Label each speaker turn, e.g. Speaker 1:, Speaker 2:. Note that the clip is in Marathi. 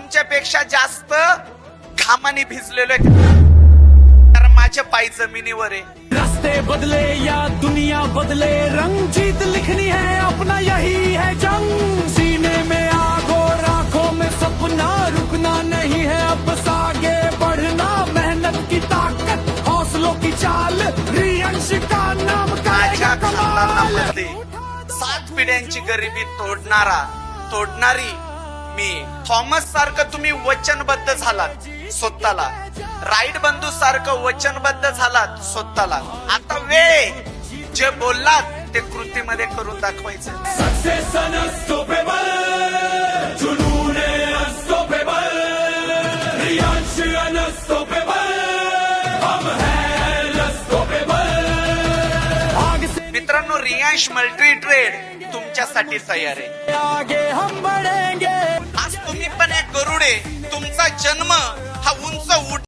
Speaker 1: तुमच्यापेक्षा जास्त घामाने भिजलेलो आहे, कारण माझ्या पाय जमिनीवर आहे.
Speaker 2: रास्ते बदले या दुनिया बदले, रंग जीत लिखनी है अपना यही है जंग. सीने में आग और आंखों में सपना, रुकना नहीं है अब आगे बढ़ना. मेहनत की ताकत, हौसलों की चाल, रियांश का नाम
Speaker 1: माझ्या
Speaker 2: करेगा कमाल.
Speaker 1: खानदानामध्ये 7 पिढ्यांची गरिबी तोडणारी मी. थॉमस सारखं तुम्ही वचनबद्ध झालात स्वतःला, राईट बंधू सारखं वचनबद्ध झालात स्वतःला. आता वेळ जे बोललात ते कृतीमध्ये करून दाखवायचं.
Speaker 2: Success unstoppable, जुनून unstoppable, रियांश unstoppable, हम हैं unstoppable. आगे से
Speaker 1: मित्रांनो, रियांश मल्टी ट्रेड तुमच्यासाठी तयार आहे.
Speaker 2: आगे हम बढ़ेंगे.
Speaker 1: आज तुम्ही पण एक गरुड आहे. तुमचा जन्म हा उंच